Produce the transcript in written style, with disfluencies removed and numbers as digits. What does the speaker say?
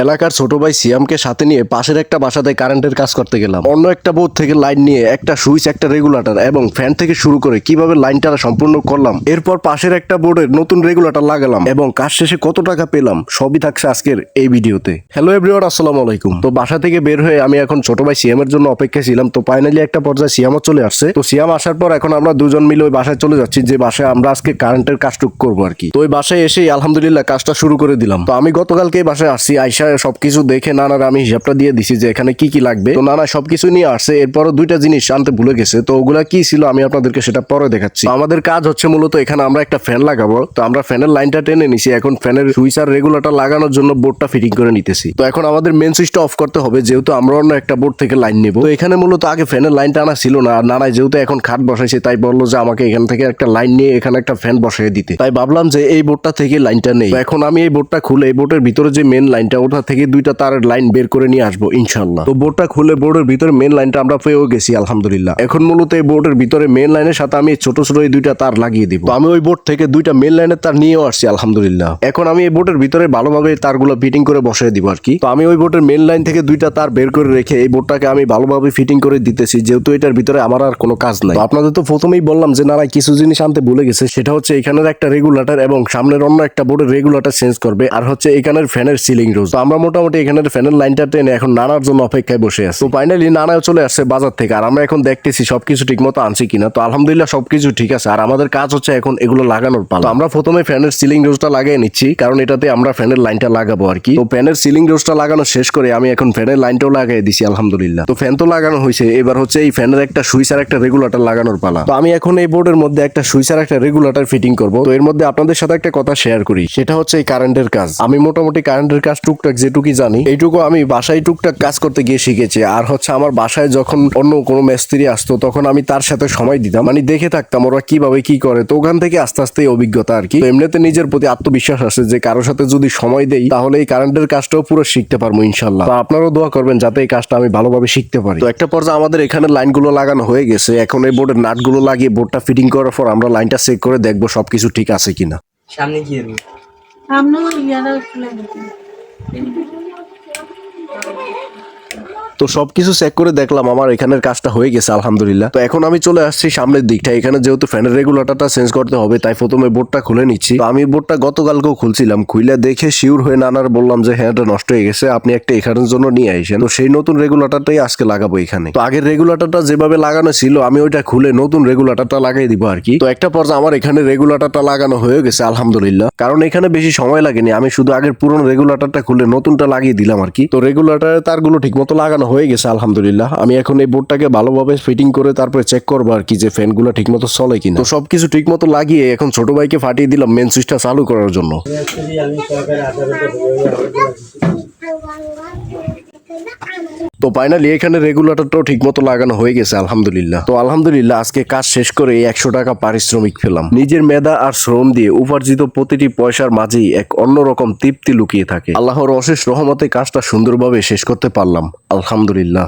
এলাকার ছোট ভাই সিয়ামকে সাথে নিয়ে পাশের একটা বাসাতে কারেন্টের কাজ করতে গেলাম। অন্য একটা বোর্ড থেকে লাইন নিয়ে একটা সুইচ, একটা রেগুলেটর এবং ফ্যান থেকে শুরু করে কিভাবে লাইনটা সম্পূর্ণ করলাম, এরপর পাশের একটা বোর্ডের নতুন রেগুলেটর লাগালাম এবং কাজ শেষে কত টাকা পেলাম সবই থাকছে আজকের এই ভিডিওতে। হ্যালো এভরিওয়ান, আসসালামু আলাইকুম। তো বাসা থেকে বের হয়ে আমি এখন ছোট ভাই সিয়ামের জন্য অপেক্ষা ছিলাম। তো ফাইনালি একটা পর্যায়ে সিয়ামও চলে আসছে। তো সিয়াম আসার পর এখন আমরা দুজন মিলে ওই বাসায় চলে যাচ্ছি, যে বাসায় আমরা আজকে কারেন্টের কাজটুক করবো আর কি। তো ওই বাসায় এসেই আলহামদুলিল্লাহ কাজটা শুরু করে দিলাম। তো আমি গতকালকে এই বাসায় আসছি, আইসা সবকিছু দেখে নানার আমি হিসাবটা দিয়ে দিছি যে এখানে কি কি লাগবে। তো নানা সবকিছু নিয়ে আসছে, এরপরও দুইটা জিনিস আনতে ভুলে গেছে। তো ওগুলা কি ছিল আমি আপনাদেরকে সেটা পরে দেখাচ্ছি। আমাদের কাজ হচ্ছে মূলত এখানে আমরা একটা ফ্যান লাগাবো। তো আমরা ফ্যানের লাইনটা টেনে নিছি, এখন ফ্যানের সুইচ আর রেগুলেটর লাগানোর জন্য বোর্ডটা ফিটিং করে নিতেছি। তো এখন আমাদের মেন সুইচটা অফ করতে হবে, যেহেতু আমরা অন্য একটা বোর্ড থেকে লাইন নেব। তো এখানে মূলত আগে ফ্যানের লাইনটা আনা ছিল না, আর নানাই যেহেতু এখন খাট বসাইছে তাই বললো যে আমাকে এখান থেকে একটা লাইন নিয়ে এখানে একটা ফ্যান বসাই দিতে। তাই ভাবলাম যে এই বোর্ডটা থেকে লাইনটা নেই। তো এখন আমি এই বোর্ডটা খুলে এই বোর্ডের ভিতরে যে মেন লাইনটা, ওটা থেকে দুইটা তারের লাইন বের করে নিয়ে আসবো ইনশাল্লাহ। তো বোর্ডটা খুলে বোর্ডের ভিতরে মেন লাইনটা আমরা পেয়েও গেছি আলহামদুলিল্লাহ। এখন মূলত এই বোর্ডের ভিতরে মেন লাইনের সাথে আমি ছোট ছোট এই দুইটা তার লাগিয়ে দিব। তো আমি ওই বোর্ড থেকে দুইটা মেন লাইনের তার নিয়েও আসছি আলহামদুলিল্লাহ। এখন আমি এই বোর্ডের ভিতরে ভালোভাবে তারগুলো ফিটিং করে বসিয়ে দিব আর কি। তো আমি ওই বোর্ডের মেন লাইন থেকে দুইটা তার বের করে রেখে এই বোর্ডটাকে আমি ভালোভাবে ফিটিং করে দিতেছি, যেহেতু এটার ভিতরে আমার আর কোনো কাজ নাই। তো আপনাদের তো প্রথমেই বললাম যে নারাই কিছু জিনিস আনতে ভুলে গেছে, সেটা হচ্ছে এখানের একটা রেগুলেটর এবং সামনের অন্য একটা বোর্ডের রেগুলেটর চেঞ্জ করবে, আর হচ্ছে এখানের ফ্যানের সিলিং রোজ। তো আমরা মোটামুটি এখানের ফ্যানের লাইনটা টেনে এখন নানার জন্য অপেক্ষায় বসে আছি। তো ফাইনালি নানাও চলে আসছে বাজার থেকে, আর আমরা এখন দেখতেছি সবকিছু ঠিক মতো আনছি কিনা। তো আলহামদুলিল্লাহ সবকিছু ঠিক আছে, আর আমাদের কাজ হচ্ছে এখন এগুলো লাগানোর পালা। তো আমরা প্রথমে ফ্যানের সিলিং রোজটা লাগিয়ে নিচ্ছি, কারণ এটাতে আমরা ফ্যানের লাইনটা লাগাবো আর কি। তো ফ্যানের সিলিং রোজটা লাগানো শেষ করে আমি এখন ফ্যানের লাইনটাও লাগিয়ে দিছি আলহামদুলিল্লাহ। তো ফ্যান তো লাগানো হয়েছে, এবার হচ্ছে এই ফ্যানের একটা সুইচ আর একটা রেগুলেটর লাগানোর পালা। তো আমি এখন এই বোর্ডের মধ্যে একটা সুইচ আর একটা রেগুলেটর ফিটিং করব। তো এর মধ্যে আপনাদের সাথে একটা কথা শেয়ার করি, সেটা হচ্ছে এই কারেন্টের কাজ। আমি মোটামুটি কারেন্টের কাজ টুকটাক যেটুকুই জানি এইটুকু আমি বাসায় টুকটাক কাজ করতে গিয়ে শিখেছি। আর হচ্ছে আমার বাসায় যখন অন্য কোনো মিস্ত্রি আসতো তখন আমি তার সাথে সময় দিতাম, মানে দেখে থাকতাম ওরা কিভাবে কি করে। তো ওখান থেকে আস্তে আস্তে অভিজ্ঞতা আর কি। এমনিতে নিজের প্রতি আত্মবিশ্বাস আছে যে কারোর সাথে যদি সময় দেই তাহলে এই কারেন্টের কাজটাও পুরো শিখতে পারবো ইনশাল্লাহ। তো আপনারাও দোয়া করবেন যাতে এই কাজটা আমি ভালোভাবে শিখতে পারি। তো একটা পর্যায়ে আমাদের এখানে লাইনগুলো লাগানো হয়ে গেছে। এখন এই বোর্ডের নাটগুলো লাগিয়ে বোর্ডটা ফিটিং করার পর আমরা লাইনটা চেক করে দেখবো সবকিছু ঠিক আছে কিনা। সামনে কি এর সামনে ইয়ারা খুলে দিতে তো সবকিছু চেক করে দেখলাম আমার এখানের কাজটা হয়ে গেছে আলহামদুলিল্লাহ। তো এখন আমি চলে আসছি সামনের দিকটা। এখানে যেহেতু ফ্যানের রেগুলেটরটা চেঞ্জ করতে হবে তাই প্রথমে বোর্ডটা খুলে নিচ্ছি। তো আমি বোর্ডটা গতকালকেও খুলছিলাম, খুলে দেখে শিওর হয়ে নানার বললাম যে হ্যাঁ এটা নষ্ট হয়ে গেছে, আপনি একটা এখানের জন্য নিয়ে আইসেন। তো সেই নতুন রেগুলেটরটাই আজকে লাগাবো এখানে। তো আগের রেগুলেটরটা যেভাবে লাগানো ছিল আমি ওইটা খুলে নতুন রেগুলেটরটা লাগাই দিব আর কি। তো একটা পর্যায়ে আমার এখানে রেগুলেটরটা লাগানো হয়ে গেছে আলহামদুলিল্লাহ, কারণ এখানে বেশি সময় লাগেনি। আমি শুধু আগের পুরনো রেগুলেটরটা খুলে নতুনটা লাগিয়ে দিলাম আর কি। তো রেগুলেটরের তারগুলো ঠিক মতো লাগানো হয়ে গেছে আলহামদুলিল্লাহ। আমি এখন এই বোর্ডটাকে ভালোভাবে ফিটিং করে তারপরে চেক করবো আর কি যে ফ্যানগুলো ঠিক মতো চলে কিনা। তো সবকিছু ঠিক মতো লাগিয়ে এখন ছোট ভাইকে ফাটিয়ে দিলাম মেন সুইচটা চালু করার জন্য। তো ফাইনালি এখানে রেগুলেটরটাও ঠিক মতো লাগানো হয়ে গেছে আলহামদুলিল্লাহ। তো আলহামদুলিল্লাহ আজকে কাজ শেষ করে 100 টাকা পারিশ্রমিক পেলাম। নিজের মেধা আর শ্রম দিয়ে উপার্জিত প্রতিটি পয়সার মাঝেই এক অন্যরকম তৃপ্তি লুকিয়ে থাকে। আল্লাহর অশেষ রহমতে কাজটা সুন্দরভাবে শেষ করতে পারলাম আলহামদুলিল্লাহ।